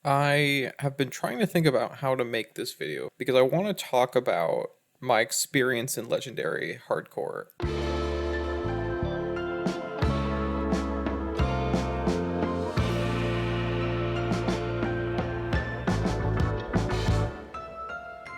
I have been trying to think about how to make this video because I want to talk about my experience in Legendary Hardcore.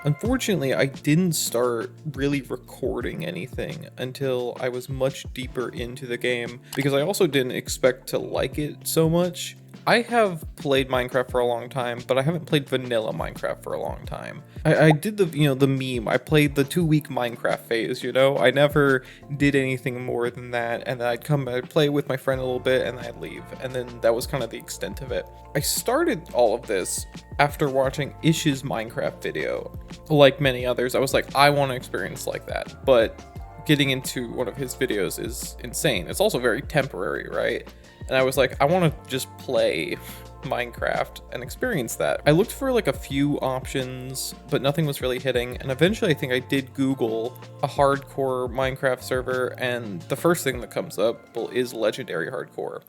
Unfortunately, I didn't start really recording anything until I was much deeper into the game because I also didn't expect to like it so much. I have played Minecraft for a long time, but I haven't played vanilla Minecraft for a long time. I did the meme. I played the 2-week Minecraft phase, I never did anything more than that, and then I'd play with my friend a little bit, and then I'd leave, and then that was kind of the extent of it. I started all of this after watching Ish's Minecraft video. Like many others, I was like, I want an experience like that, but getting into one of his videos is insane. It's also very temporary, right? And I was like, I want to just play Minecraft and experience that. I looked for like a few options, but nothing was really hitting. And eventually I think I did Google a hardcore Minecraft server, and the first thing that comes up is Legendary Hardcore.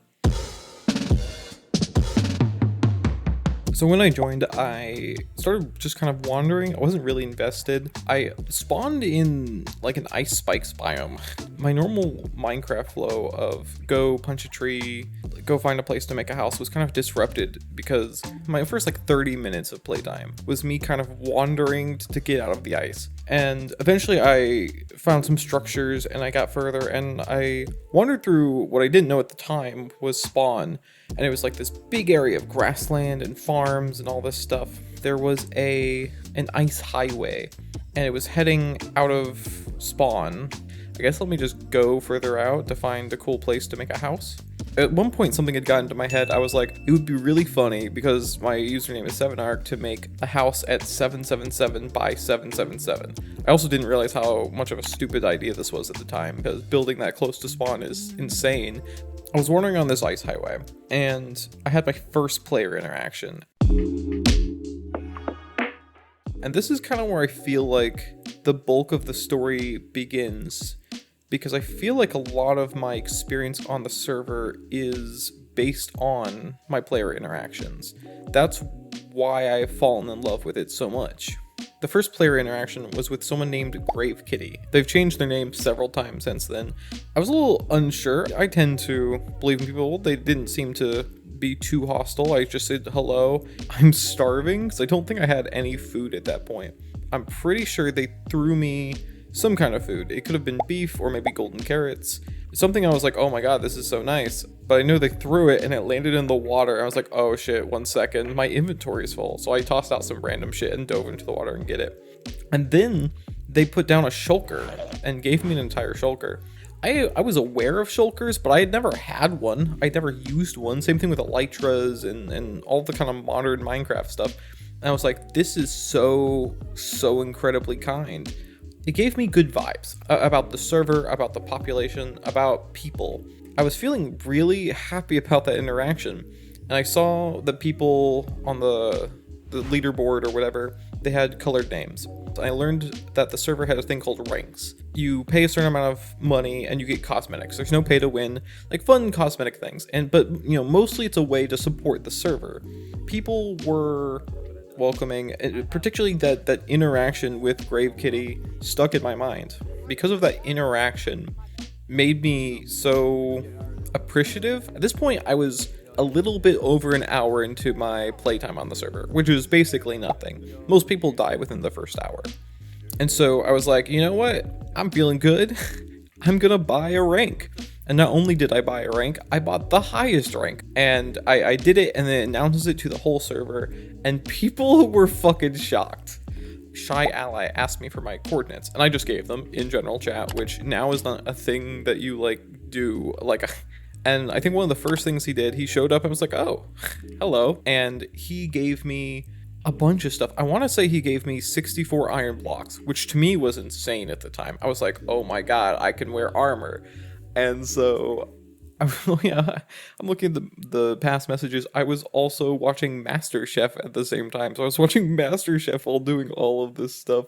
So when I joined, I started just kind of wandering. I wasn't really invested. I spawned in like an ice spikes biome. My normal Minecraft flow of go punch a tree, go find a place to make a house was kind of disrupted because my first like 30 minutes of playtime was me kind of wandering to get out of the ice. And eventually I found some structures and I got further and I wandered through what I didn't know at the time was spawn. And it was like this big area of grassland and farms and all this stuff. There was an ice highway and it was heading out of spawn. I guess let me just go further out to find a cool place to make a house. At one point something had gotten to my head. I was like, it would be really funny because my username is 7ark to make a house at 777 by 777. I also didn't realize how much of a stupid idea this was at the time because building that close to spawn is insane. I was wandering on this ice highway and I had my first player interaction. And this is kind of where I feel like the bulk of the story begins, because I feel like a lot of my experience on the server is based on my player interactions. That's why I've fallen in love with it so much. The first player interaction was with someone named Grave Kitty. They've changed their name several times since then. I was a little unsure. I tend to believe in people. They didn't seem to be too hostile. I just said, hello, I'm starving, because I don't think I had any food at that point. I'm pretty sure they threw me some kind of food. It could have been beef or maybe golden carrots. Something I was like, oh my god, this is so nice. But I know they threw it and it landed in the water. I was like, oh shit, 1 second, my inventory is full. So I tossed out some random shit and dove into the water and get it. And then they put down a shulker and gave me an entire shulker. I was aware of shulkers, but I had never had one. I'd never used one. Same thing with elytras and all the kind of modern Minecraft stuff. And I was like, this is so incredibly kind. It gave me good vibes about the server, about the population, about people. I was feeling really happy about that interaction. And I saw the people on the leaderboard or whatever, they had colored names. I learned that the server had a thing called ranks. You pay a certain amount of money and you get cosmetics. There's no pay to win, like fun cosmetic things. But mostly it's a way to support the server. People were welcoming, particularly that interaction with Grave Kitty stuck in my mind. Because of that interaction made me so appreciative. At this point, I was a little bit over an hour into my playtime on the server, which is basically nothing. Most people die within the first hour. And so I was like, you know what? I'm feeling good. I'm gonna buy a rank. And not only did I buy a rank, I bought the highest rank. And I did it and then announced it to the whole server. And people were fucking shocked. Shy Ally asked me for my coordinates. And I just gave them in general chat, which now is not a thing that you do. And I think one of the first things he did, he showed up and was like, oh, hello. And he gave me a bunch of stuff. I want to say he gave me 64 iron blocks, which to me was insane at the time. I was like, oh my god, I can wear armor. And so I'm looking at the past messages. I was also watching MasterChef at the same time. So I was watching MasterChef while doing all of this stuff.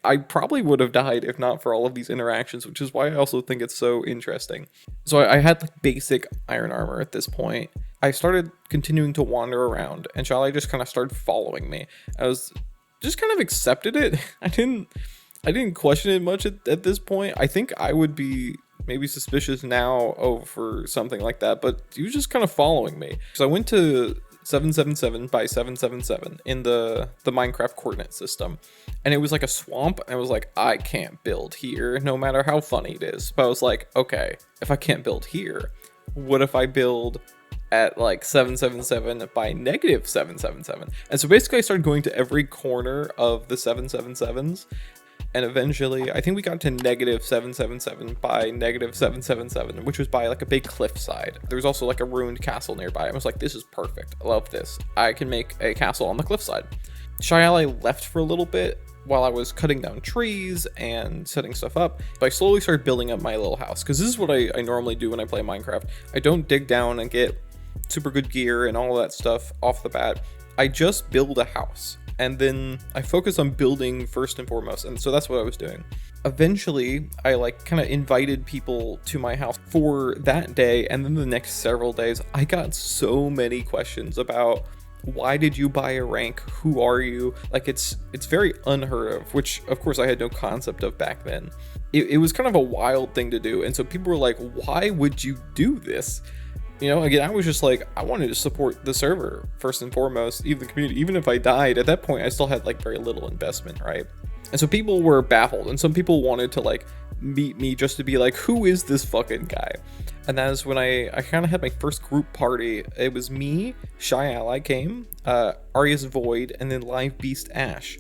I probably would have died if not for all of these interactions, which is why I also think it's so interesting. So I had like basic iron armor at this point. I started continuing to wander around, and Charlie just kind of started following me. I was just kind of accepted it. I didn't question it much at this point. I think I would be maybe suspicious now over something like that, but he was just kind of following me. So I went to 777 by 777 in the Minecraft coordinate system, and it was like a swamp, and I was like, I can't build here no matter how funny it is. But I was like, okay, if I can't build here, what if I build at like 777 by negative 777? And so basically I started going to every corner of the 777s, and eventually I think we got to negative 777 by negative 777, which was by like a big cliffside. There was also like a ruined castle nearby. I was like, this is perfect. I love this. I can make a castle on the cliffside. Shy Ally left for a little bit while I was cutting down trees and setting stuff up, but I slowly started building up my little house, because this is what I normally do when I play Minecraft. I don't dig down and get super good gear and all that stuff off the bat. I just build a house, and then I focus on building first and foremost, and so that's what I was doing. Eventually, I like kind of invited people to my house for that day, and then the next several days, I got so many questions about, why did you buy a rank? Who are you? Like, it's very unheard of, which of course I had no concept of back then. It was kind of a wild thing to do, and so people were like, why would you do this? You know, again, I was just like, I wanted to support the server first and foremost, even the community. Even if I died at that point, I still had like very little investment, right? And so people were baffled, and some people wanted to like meet me just to be like, who is this fucking guy? And that is when I kind of had my first group party. It was me, Shy Ally came, Arius Void, and then Live Beast Ash.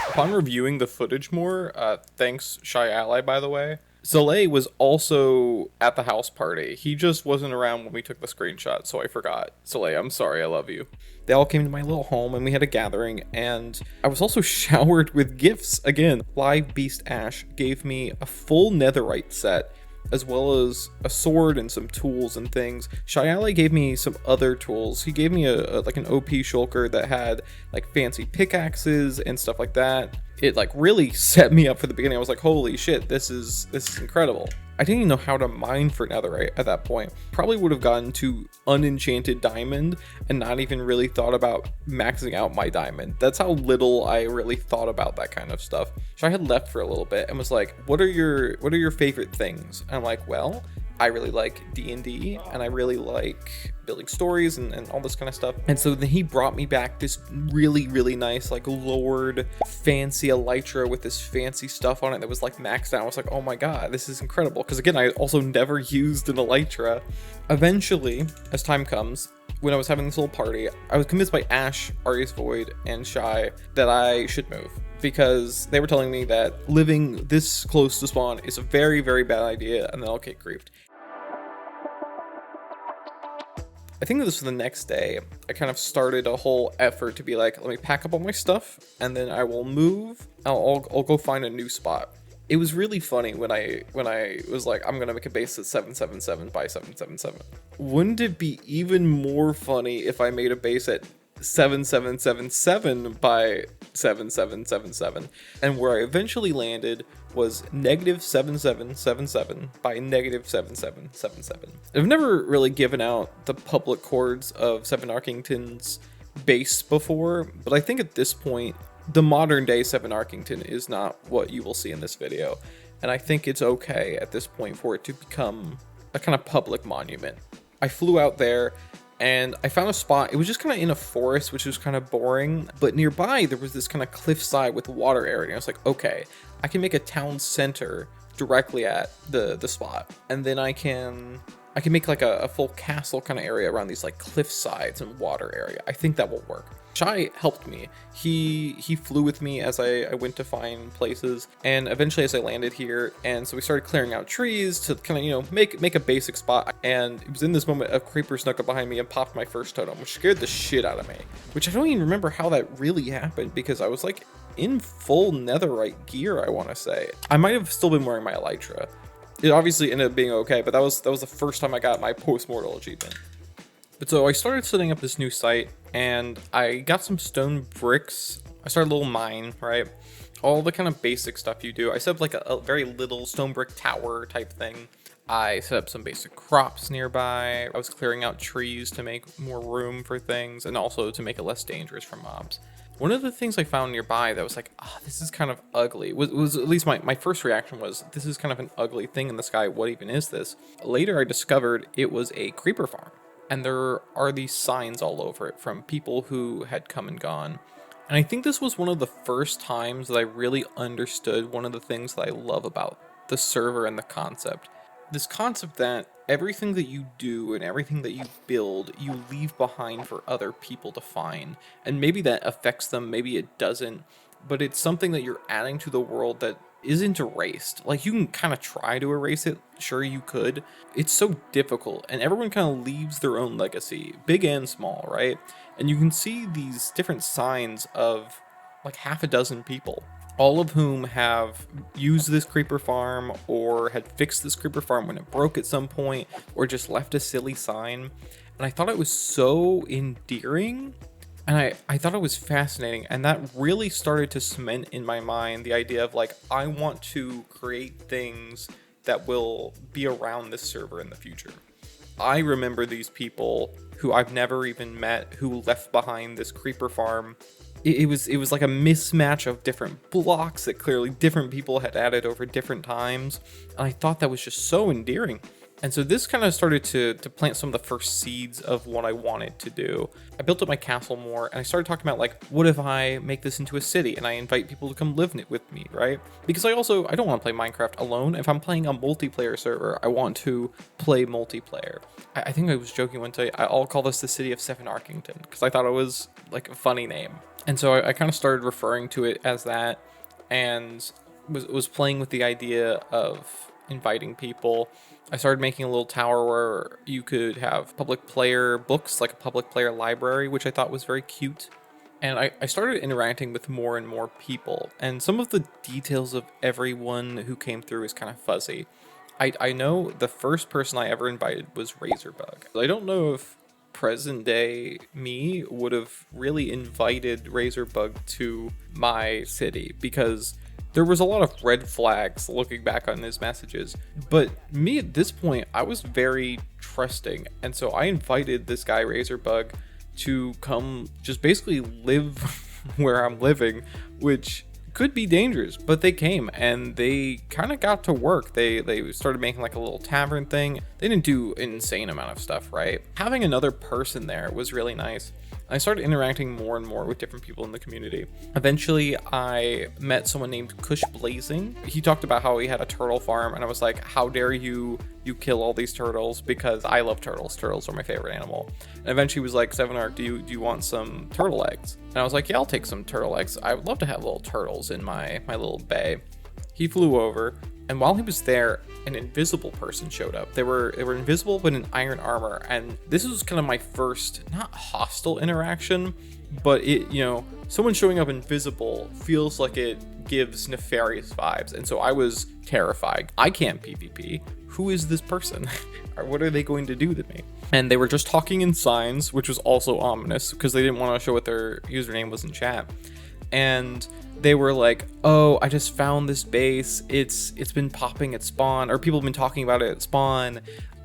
Upon reviewing the footage more, thanks Shy Ally, by the way, Soleil was also at the house party. He just wasn't around when we took the screenshot, so I forgot. Soleil, I'm sorry, I love you. They all came to my little home, and we had a gathering, and I was also showered with gifts. Again, Live Beast Ash gave me a full netherite set, as well as a sword and some tools and things. Shy Ally gave me some other tools. He gave me like an OP shulker that had like fancy pickaxes and stuff like that. It like really set me up for the beginning. I was like, holy shit, this is incredible. I didn't even know how to mine for netherite at that point. Probably would have gotten to unenchanted diamond and not even really thought about maxing out my diamond. That's how little I really thought about that kind of stuff. So I had left for a little bit and was like, what are your favorite things? And I'm like, well, I really like D&D, and I really like building stories and all this kind of stuff. And so then he brought me back this really, really nice, like, Lord fancy elytra with this fancy stuff on it that was, like, maxed out. I was like, oh my god, this is incredible. Because, again, I also never used an elytra. Eventually, as time comes, when I was having this little party, I was convinced by Ash, Arius Void, and Shy that I should move, because they were telling me that living this close to spawn is a very, very bad idea, and then I'll get griefed. I think this was the next day, I kind of started a whole effort to be like, let me pack up all my stuff, and then I will move. I'll go find a new spot. It was really funny when I was like, I'm gonna make a base at 777 by 777. Wouldn't it be even more funny if I made a base at 7777 by 7777? And where I eventually landed was negative 7777 by negative 7777. I've never really given out the public chords of 7arkington's base before, but I think at this point, the modern day 7arkington is not what you will see in this video. And I think it's okay at this point for it to become a kind of public monument. I flew out there and I found a spot. It was just kind of in a forest, which was kind of boring, but nearby there was this kind of cliffside with water area. And I was like, okay, I can make a town center directly at the spot. And then I can make like a full castle kind of area around these like cliff sides and water area. I think that will work. Shy helped me. He flew with me as I went to find places, and eventually as I landed here, and so we started clearing out trees to kind of, you know, make a basic spot. And it was in this moment a creeper snuck up behind me and popped my first totem, which scared the shit out of me. Which I don't even remember how that really happened, because I was like in full netherite gear, I want to say. I might have still been wearing my elytra. It obviously ended up being okay, but that was the first time I got my post-mortal achievement. But so I started setting up this new site, and I got some stone bricks. I started a little mine, right? All the kind of basic stuff you do. I set up like a very little stone brick tower type thing. I set up some basic crops nearby. I was clearing out trees to make more room for things and also to make it less dangerous for mobs. One of the things I found nearby that was like, this is kind of ugly, was at least my first reaction was, this is kind of an ugly thing in the sky. What even is this? Later, I discovered it was a creeper farm. And there are these signs all over it from people who had come and gone. And I think this was one of the first times that I really understood one of the things that I love about the server and the concept. This concept that everything that you do and everything that you build, you leave behind for other people to find. And maybe that affects them, maybe it doesn't, but it's something that you're adding to the world that isn't erased. Like, you can kind of try to erase it, sure you could. It's so difficult, and everyone kind of leaves their own legacy, big and small, right? And you can see these different signs of like half a dozen people, all of whom have used this creeper farm or had fixed this creeper farm when it broke at some point or just left a silly sign. And I thought it was so endearing, and I thought it was fascinating, and that really started to cement in my mind the idea of like, I want to create things that will be around this server in the future. I remember these people who I've never even met who left behind this creeper farm. It was like a mismatch of different blocks that clearly different people had added over different times. And I thought that was just so endearing. And so this kind of started to plant some of the first seeds of what I wanted to do. I built up my castle more, and I started talking about like, what if I make this into a city and I invite people to come live in it with me, right? Because I don't want to play Minecraft alone. If I'm playing a multiplayer server, I want to play multiplayer. I think I was joking one day, I'll call this the city of 7arkington, because I thought it was like a funny name. And so I kind of started referring to it as that, and was playing with the idea of inviting people. I started making a little tower where you could have public player books, like a public player library, which I thought was very cute. And I started interacting with more and more people, and some of the details of everyone who came through is kind of fuzzy. I know the first person I ever invited was Razorbug. I don't know if present day me would have really invited Razorbug to my city, because there was a lot of red flags looking back on his messages. But me at this point, I was very trusting, and so I invited this guy Razorbug to come just basically live where I'm living, which could be dangerous, but they came and they kind of got to work. They started making like a little tavern thing. They didn't do an insane amount of stuff, right? Having another person there was really nice. I started interacting more and more with different people in the community. Eventually, I met someone named Kush Blazing. He talked about how he had a turtle farm, and I was like, how dare you kill all these turtles, because I love turtles. Turtles are my favorite animal. And eventually he was like, 7ark, do you want some turtle eggs? And I was like, yeah, I'll take some turtle eggs. I would love to have little turtles in my little bay. He flew over, and while he was there, an invisible person showed up. They were invisible but in iron armor, and this was kind of my first, not hostile interaction, but it, someone showing up invisible feels like it gives nefarious vibes, and so I was terrified. I can't PvP. Who is this person? Or what are they going to do to me? And they were just talking in signs, which was also ominous, because they didn't want to show what their username was in chat. And they were like, oh, I just found this base. It's been popping at spawn, or people have been talking about it at spawn,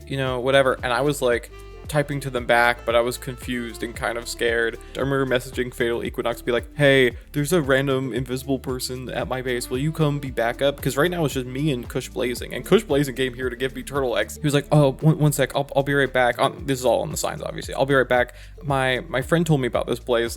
whatever. And I was like typing to them back, but I was confused and kind of scared. I remember messaging Fatal Equinox to be like, hey, there's a random invisible person at my base. Will you come be backup? Because right now it's just me and Kush Blazing. And Kush Blazing came here to give me turtle eggs. He was like, oh, one sec, I'll be right back. This is all on the signs, obviously. I'll be right back. My friend told me about this place.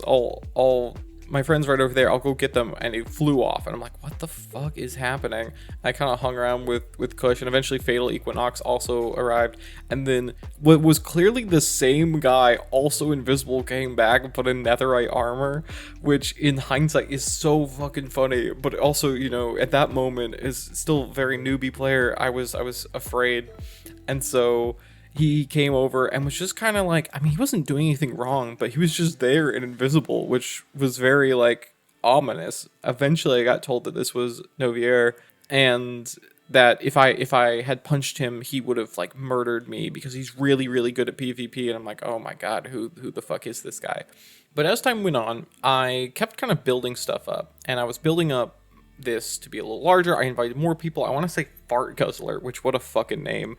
My friend's right over there, I'll go get them. And he flew off, and I'm like, what the fuck is happening? I kind of hung around with Kush, and eventually Fatal Equinox also arrived, and then what was clearly the same guy, also invisible, came back and put in netherite armor, which in hindsight is so fucking funny, but also, at that moment, is still very newbie player, I was afraid. And so he came over and was just kind of like, he wasn't doing anything wrong, but he was just there and invisible, which was very, ominous. Eventually, I got told that this was Novier, and that if I had punched him, he would have, murdered me, because he's really, really good at PvP, and I'm like, oh my god, who the fuck is this guy? But as time went on, I kept kind of building stuff up, and I was building up this to be a little larger. I invited more people. I want to say Fart Guzzler, which what a fucking name.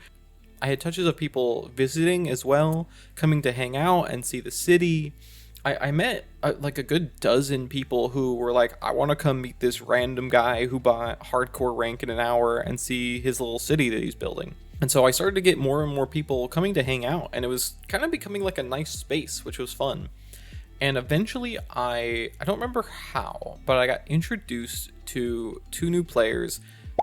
I had touches of people visiting as well, coming to hang out and see the city. I met like a good dozen people who were like, I want to come meet this random guy who bought hardcore rank in an hour and see his little city that he's building. And so I started to get more and more people coming to hang out, and it was kind of becoming like a nice space, which was fun. And eventually I don't remember how, but I got introduced to two new players,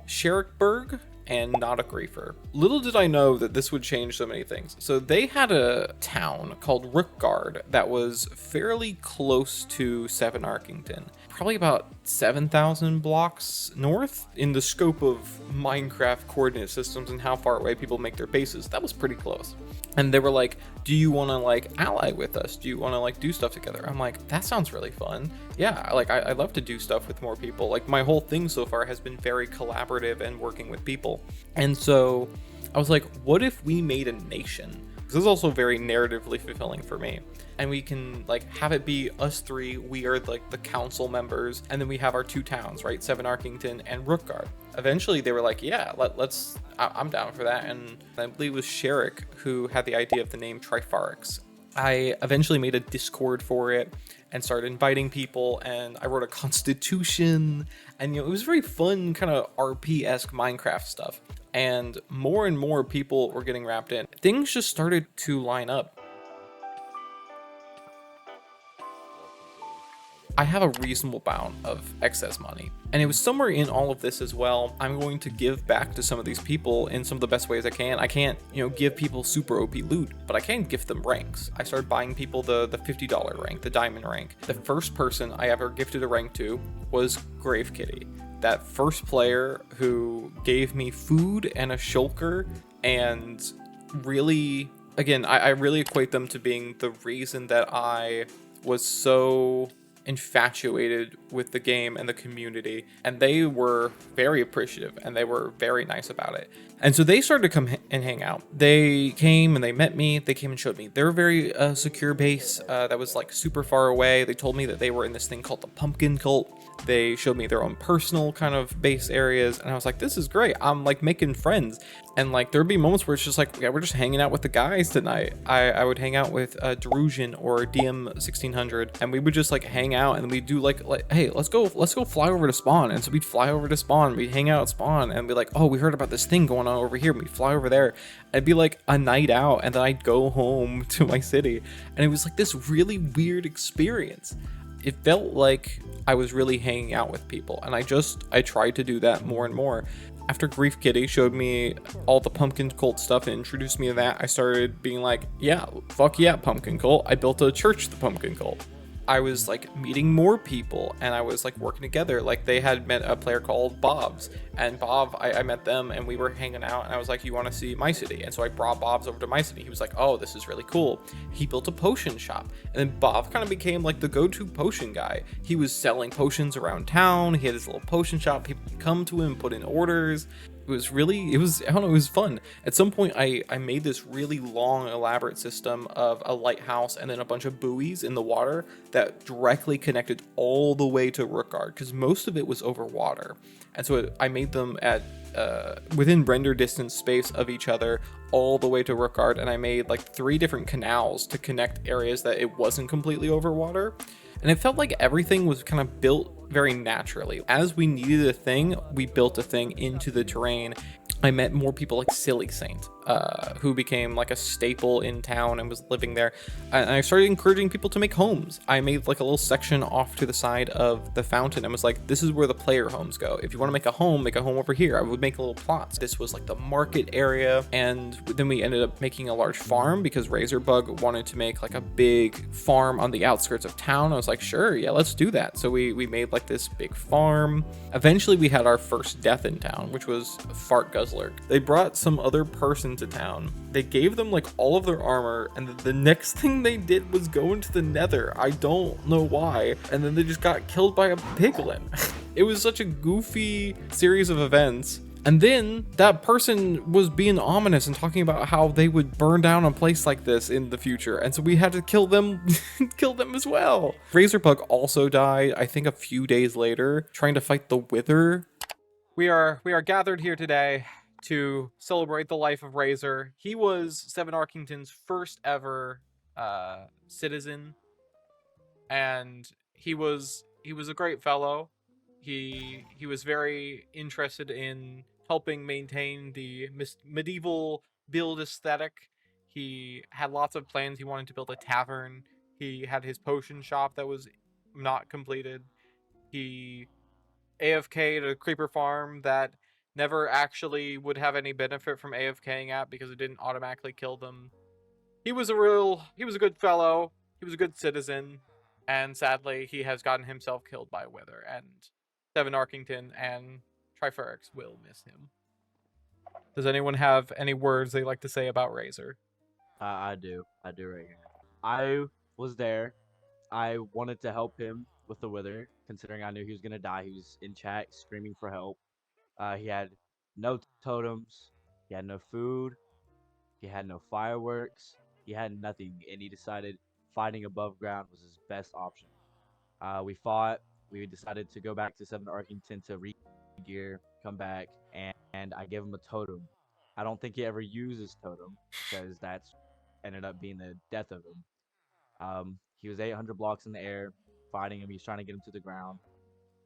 Sherrickberg and Not a Griefer. Little did I know that this would change so many things. So they had a town called Rookgard that was fairly close to 7arkington, probably about 7,000 blocks north. In the scope of Minecraft coordinate systems and how far away people make their bases, that was pretty close. And they were like, do you want to like ally with us? Do you want to like do stuff together? I'm like, that sounds really fun. Yeah, like I love to do stuff with more people. Like my whole thing so far has been very collaborative and working with people. And so I was like, what if we made a nation? Because this is also very narratively fulfilling for me. And we can like have it be us three, we are like the council members, and then we have our two towns, right? 7arkington and Rookgard. Eventually they were like, yeah, I'm down for that. And I believe it was Sherrick who had the idea of the name Trifarix. I eventually made a Discord for it and started inviting people, and I wrote a constitution, and it was very fun kind of RP-esque Minecraft stuff. And more people were getting wrapped in. Things just started to line up. I have a reasonable amount of excess money, and it was somewhere in all of this as well. I'm going to give back to some of these people in some of the best ways I can. I can't, give people super OP loot, but I can gift them ranks. I started buying people the $50 rank, the diamond rank. The first person I ever gifted a rank to was Grave Kitty. That first player who gave me food and a shulker, and really, again, I really equate them to being the reason that I was so infatuated with the game and the community, and they were very appreciative and they were very nice about it. And so they started to come and hang out. They came and they met me. They came and showed me their very secure base that was like super far away. They told me that they were in this thing called the Pumpkin Cult. They showed me their own personal kind of base areas, and I was like, this is great. I'm like making friends. And like there'd be moments where it's just like, yeah, we're just hanging out with the guys tonight. I would hang out with Derusion or DM 1600, and we would just like hang out, and we'd do like hey, let's go fly over to spawn. And so we'd fly over to spawn, we'd hang out at spawn, and be like, oh, we heard about this thing going on over here. We'd fly over there. It'd be like a night out, and then I'd go home to my city, and it was like this really weird experience. It felt like I was really hanging out with people, and I tried to do that more and more. After Grief Kitty showed me all the Pumpkin Cult stuff and introduced me to that, I started being like, yeah, fuck yeah, Pumpkin Cult. I built a church, the Pumpkin Cult. I was like meeting more people, and I was like working together. Like they had met a player called Bob's, and Bob, I met them, and we were hanging out, and I was like, you want to see my city? And so I brought Bob's over to my city. He was like, oh, this is really cool. He built a potion shop, and then Bob kind of became like the go-to potion guy. He was selling potions around town. He had his little potion shop. People would come to him, put in orders. It was fun. At some point, I made this really long, elaborate system of a lighthouse and then a bunch of buoys in the water that directly connected all the way to Rookgard, because most of it was over water. And so I made them at within render distance space of each other all the way to Rookgard, and I made like 3 different canals to connect areas that it wasn't completely over water. And it felt like everything was kind of built very naturally. As we needed a thing, we built a thing into the terrain. I met more people like Silly Saint, who became like a staple in town and was living there. And I started encouraging people to make homes. I made like a little section off to the side of the fountain and was like, this is where the player homes go. If you want to make a home over here. I would make little plots. This was like the market area. And then we ended up making a large farm because Razorbug wanted to make like a big farm on the outskirts of town. I was like, sure, yeah, let's do that. So we made like this big farm. Eventually we had our first death in town, which was Fart Guzzler. They brought some other person to town. They gave them like all of their armor, and the next thing they did was go into the nether. I don't know why. And then they just got killed by a piglin. It was such a goofy series of events. And then that person was being ominous and talking about how they would burn down a place like this in the future. And so we had to kill them, kill them as well. Razorbug also died, I think a few days later, trying to fight the Wither. We are gathered here today to celebrate the life of Razor. He was 7arkington's first ever citizen, and he was a great fellow. He was very interested in helping maintain the medieval build aesthetic. He had lots of plans. He wanted to build a tavern. He had his potion shop that was not completed. He AFK'd a creeper farm that never actually would have any benefit from AFKing at because it didn't automatically kill them. He was a good fellow. He was a good citizen, and sadly, he has gotten himself killed by a wither. And 7arkington and Triferix will miss him. Does anyone have any words they like to say about Razor? I do right here. I was there. I wanted to help him with the wither, considering I knew he was gonna die. He was in chat screaming for help. He had no totems. He had no food. He had no fireworks. He had nothing, and he decided fighting above ground was his best option. We fought. We decided to go back to 7arkington to re-gear, come back, and I gave him a totem. I don't think he ever used his totem because that's ended up being the death of him. He was 800 blocks in the air, fighting him. He's trying to get him to the ground.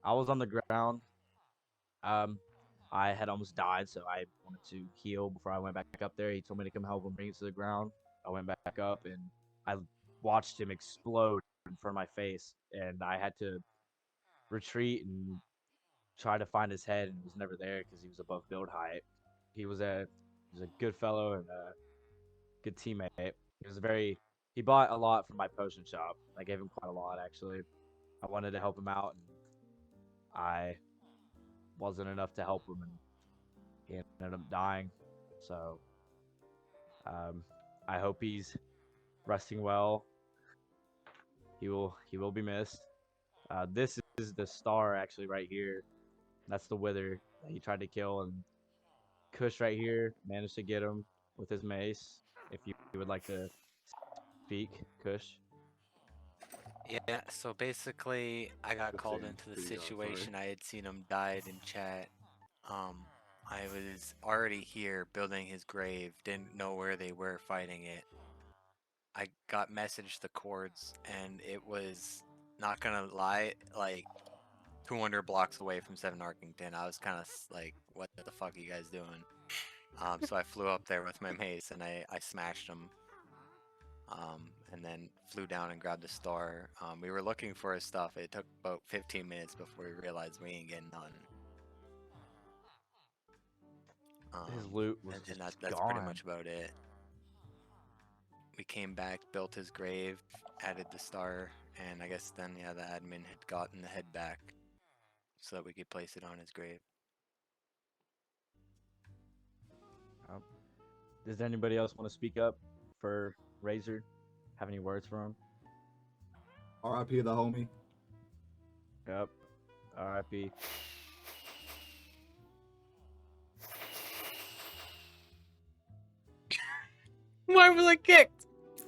I was on the ground. Um, I had almost died, so I wanted to heal before I went back up there. He told me to come help him bring it to the ground. I went back up, and I watched him explode in front of my face, and I had to retreat and try to find his head, and he was never there because he was above build height. He was a good fellow and a good teammate. He bought a lot from my potion shop. I gave him quite a lot, actually. I wanted to help him out, and I wasn't enough to help him, and he ended up dying. So I hope he's resting well. He will be missed. This is the star actually right here. That's the wither that he tried to kill, and Kush right here managed to get him with his mace. If you would like to speak, Kush. Yeah, so basically, I got called into the situation. I had seen him died in chat. I was already here building his grave, didn't know where they were fighting it. I got messaged the chords, and it was, not gonna lie, like 200 blocks away from 7arkington. I was kind of like, what the fuck are you guys doing? So I flew up there with my mace, and I smashed him. And then flew down and grabbed the star. We were looking for his stuff. It took about 15 minutes before we realized we ain't getting none. His loot was and that's gone. pretty much about it. We came back, built his grave, added the star, and I guess then, yeah, the admin had gotten the head back so that we could place it on his grave. Does anybody else want to speak up for Razor? Have any words for him? R.I.P. the homie. Yep. R.I.P. Why was I kicked?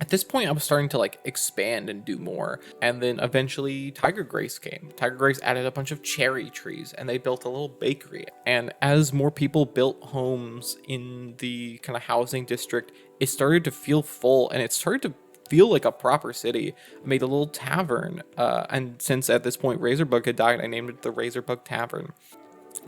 At this point, I was starting to like expand and do more. And then eventually Tiger Grace came. Tiger Grace added a bunch of cherry trees and they built a little bakery. And as more people built homes in the kind of housing district, it started to feel full and it started to feel like a proper city. I made a little tavern. And since at this point Razorbug had died, I named it the Razorbug Tavern.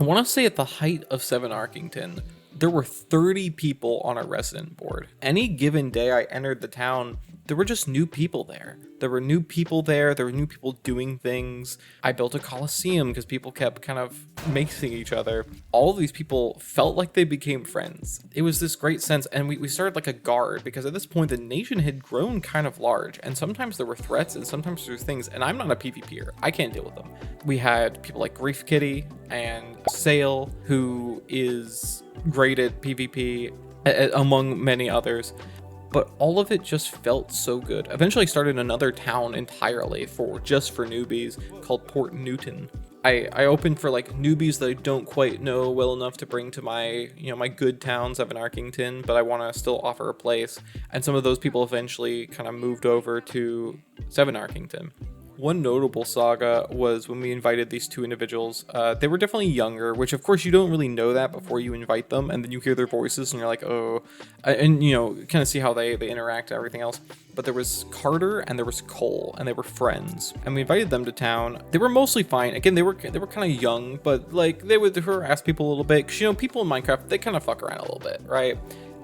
I want to say at the height of 7arkington, there were 30 people on a resident board. Any given day I entered the town, there were just new people there. There were new people there. There were new people doing things. I built a coliseum because people kept kind of macing each other. All of these people felt like they became friends. It was this great sense. And we started like a guard because at this point, the nation had grown kind of large. And sometimes there were threats and sometimes there were things. And I'm not a PvPer. I can't deal with them. We had people like Grief Kitty and Sale, who is great at PvP, among many others. But all of it just felt so good. Eventually started another town entirely for newbies called Port Newton. I opened for like newbies that I don't quite know well enough to bring to my, my good towns of Unarkington, but I want to still offer a place. And some of those people eventually kind of moved over to 7arkington. One notable saga was when we invited these two individuals. They were definitely younger, which of course you don't really know that before you invite them, and then you hear their voices and you're like, oh, and you know, kind of see how they interact and everything else. But there was Carter and there was Cole, and they were friends, and we invited them to town. They were mostly fine. Again, they were kind of young, but like they would harass people a little bit, because you know, people in Minecraft, they kind of fuck around a little bit, right?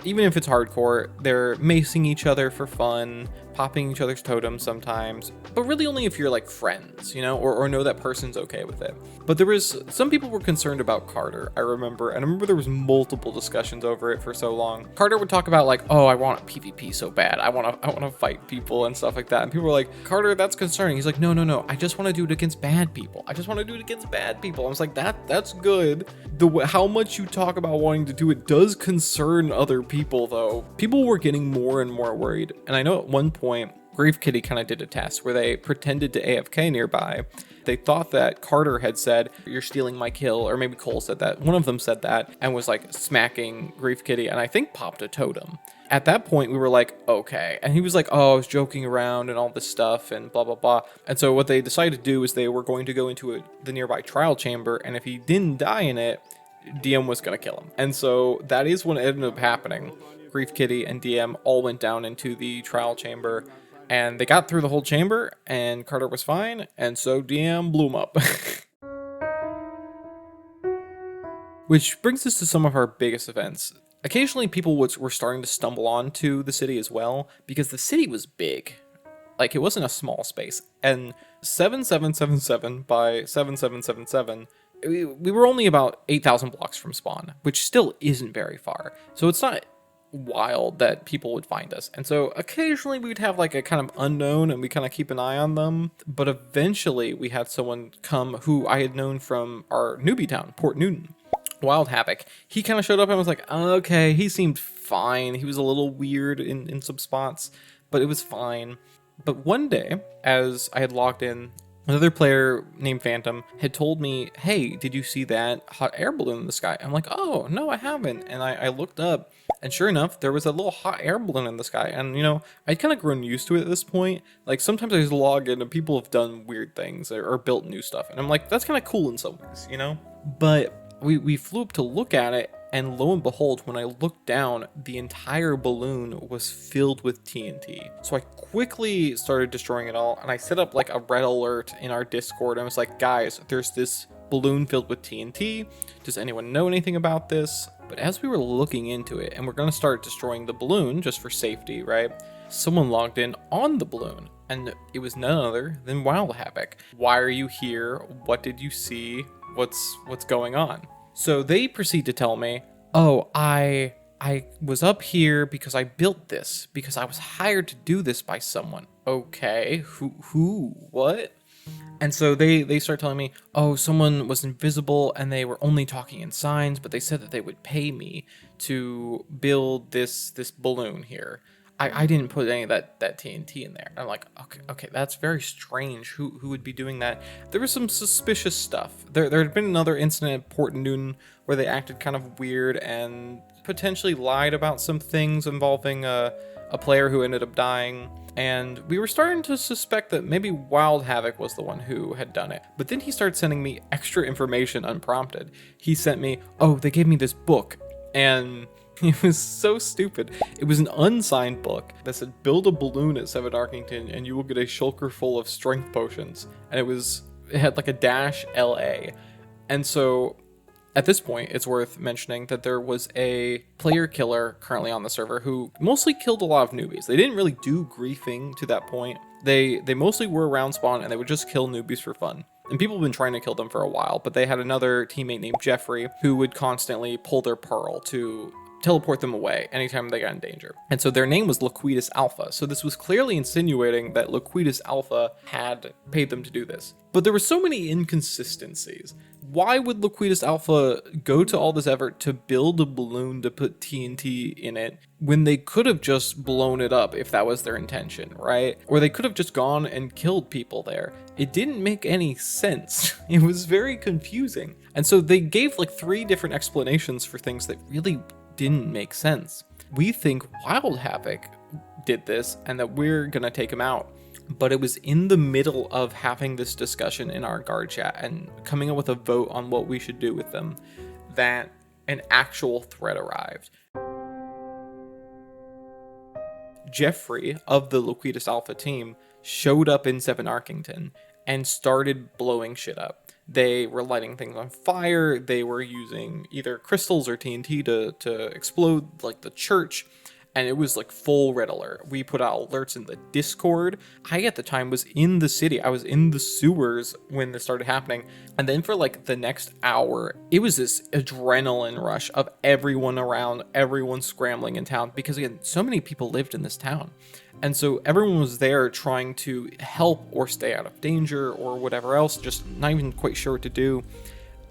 Even if it's hardcore, they're macing each other for fun, popping each other's totems sometimes, but really only if you're like friends, you know, or know that person's okay with it. But there was, some people were concerned about Carter, I remember, and I remember there was multiple discussions over it for so long. Carter would talk about like, oh, I want a PvP so bad, I want to fight people and stuff like that, and people were like, Carter, that's concerning. He's like, no, I just want to do it against bad people. I was like, that's good. How much you talk about wanting to do it does concern other people, though. People were getting more and more worried, and I know at one point Grave Kitty kind of did a test where they pretended to AFK nearby. They thought that Carter had said, you're stealing my kill, or maybe Cole said that. One of them said that and was like smacking Grave Kitty, and I think popped a totem. At that point, we were like, okay. And he was like, oh, I was joking around and all this stuff and blah, blah, blah. And so what they decided to do is they were going to go into the nearby trial chamber, and if he didn't die in it, DM was going to kill him. And so that is what ended up happening. Grief Kitty and DM all went down into the trial chamber, and they got through the whole chamber, and Carter was fine, and so DM blew him up. Which brings us to some of our biggest events. Occasionally people were starting to stumble onto the city as well, because the city was big. Like, it wasn't a small space. And 7777 by 7777, we were only about 8,000 blocks from spawn, which still isn't very far. So it's not wild that people would find us. And so occasionally we'd have like a kind of unknown, and we kind of keep an eye on them. But eventually we had someone come who I had known from our newbie town, Port Newton. Wild Havoc. He kind of showed up and was like, okay, he seemed fine. He was a little weird in some spots, but it was fine. But one day, as I had logged in, another player named Phantom had told me, hey, did you see that hot air balloon in the sky? I'm like, oh, no, I haven't. And I looked up, and sure enough, there was a little hot air balloon in the sky. And, you know, I'd kind of grown used to it at this point. Like, sometimes I just log in and people have done weird things or built new stuff. And I'm like, that's kind of cool in some ways, you know? But we flew up to look at it, and lo and behold, when I looked down, the entire balloon was filled with TNT. So I quickly started destroying it all, and I set up like a red alert in our Discord, and I was like, guys, there's this balloon filled with TNT. Does anyone know anything about this? But as we were looking into it, and we're going to start destroying the balloon just for safety, right? Someone logged in on the balloon, and it was none other than Wild Havoc. Why are you here? What did you see? What's going on? So they proceed to tell me, oh, I was up here because I built this, because I was hired to do this by someone. Okay, who, what? And so they start telling me, oh, someone was invisible and they were only talking in signs, but they said that they would pay me to build this balloon here. I didn't put any of that TNT in there. I'm like, okay, that's very strange. Who would be doing that? There was some suspicious stuff. There had been another incident at Port Newton where they acted kind of weird and potentially lied about some things involving a player who ended up dying. And we were starting to suspect that maybe Wild Havoc was the one who had done it. But then he started sending me extra information unprompted. He sent me, oh, they gave me this book, and it was so stupid. It was an unsigned book that said, build a balloon at 7arkington and you will get a shulker full of strength potions. And it had like a -LA. And so at this point, it's worth mentioning that there was a player killer currently on the server who mostly killed a lot of newbies. They didn't really do griefing to that point. They mostly were around spawn, and they would just kill newbies for fun. And people have been trying to kill them for a while, but they had another teammate named Jeffrey who would constantly pull their pearl to teleport them away anytime they got in danger. And so their name was Loquitus Alpha. So this was clearly insinuating that Loquitus Alpha had paid them to do this. But there were so many inconsistencies. Why would Loquitus Alpha go to all this effort to build a balloon to put TNT in it when they could have just blown it up if that was their intention, right? Or they could have just gone and killed people there. It didn't make any sense. It was very confusing. And so they gave like 3 different explanations for things that really didn't make sense. We think Wild Havoc did this and that we're gonna take him out. But it was in the middle of having this discussion in our guard chat and coming up with a vote on what we should do with them that an actual threat arrived. Jeffrey of the Loquitas Alpha team showed up in 7arkington and started blowing shit up. They were lighting things on fire. They were using either crystals or TNT to explode like the church. And it was like full red alert. We put out alerts in the Discord. I, at the time, was in the city. I was in the sewers when this started happening. And then for like the next hour, it was this adrenaline rush of everyone around, everyone scrambling in town. Because again, so many people lived in this town. And so everyone was there trying to help or stay out of danger or whatever else, just not even quite sure what to do.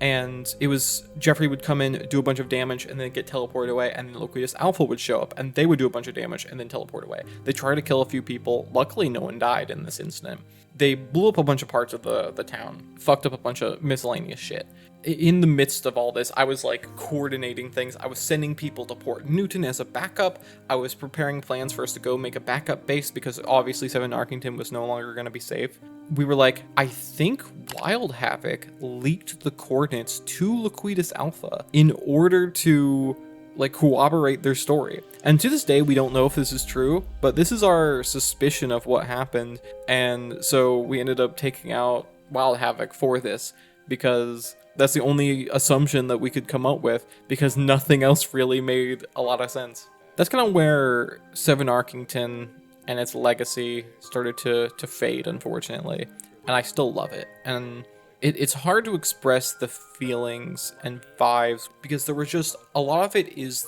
And it was Jeffrey would come in, do a bunch of damage, and then get teleported away, and then Loquitas Alpha would show up, and they would do a bunch of damage, and then teleport away. They tried to kill a few people. Luckily, no one died in this incident. They blew up a bunch of parts of the town, fucked up a bunch of miscellaneous shit. In the midst of all this, I was like coordinating things. I was sending people to Port Newton as a backup. I was preparing plans for us to go make a backup base because obviously 7arkington was no longer going to be safe. We were like, I think Wild Havoc leaked the coordinates to Loquitas Alpha in order to like corroborate their story. And to this day, we don't know if this is true, but this is our suspicion of what happened. And so we ended up taking out Wild Havoc for this because that's the only assumption that we could come up with because nothing else really made a lot of sense. That's kind of where 7arkington and its legacy started to fade, unfortunately. And I still love it. And it's hard to express the feelings and vibes because there was just a lot of it is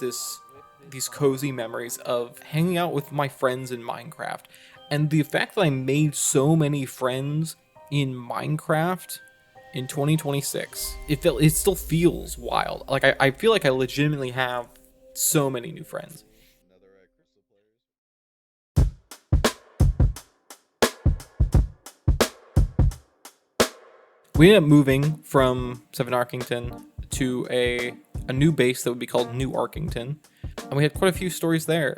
these cozy memories of hanging out with my friends in Minecraft. And the fact that I made so many friends in Minecraft in 2026, it still feels wild. Like I feel like I legitimately have so many new friends. We ended up moving from 7arkington to a new base that would be called New Arkington, and we had quite a few stories there,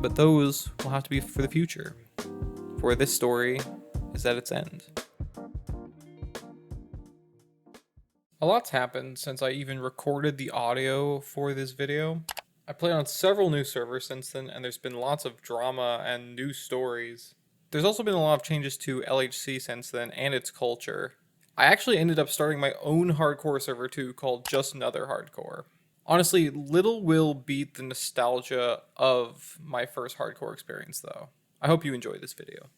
but those will have to be for the future, for this story is at its end. A lot's happened since I even recorded the audio for this video. I played on several new servers since then, and there's been lots of drama and new stories. There's also been a lot of changes to LHC since then and its culture. I actually ended up starting my own hardcore server too, called Just Another Hardcore. Honestly, little will beat the nostalgia of my first hardcore experience though. I hope you enjoyed this video.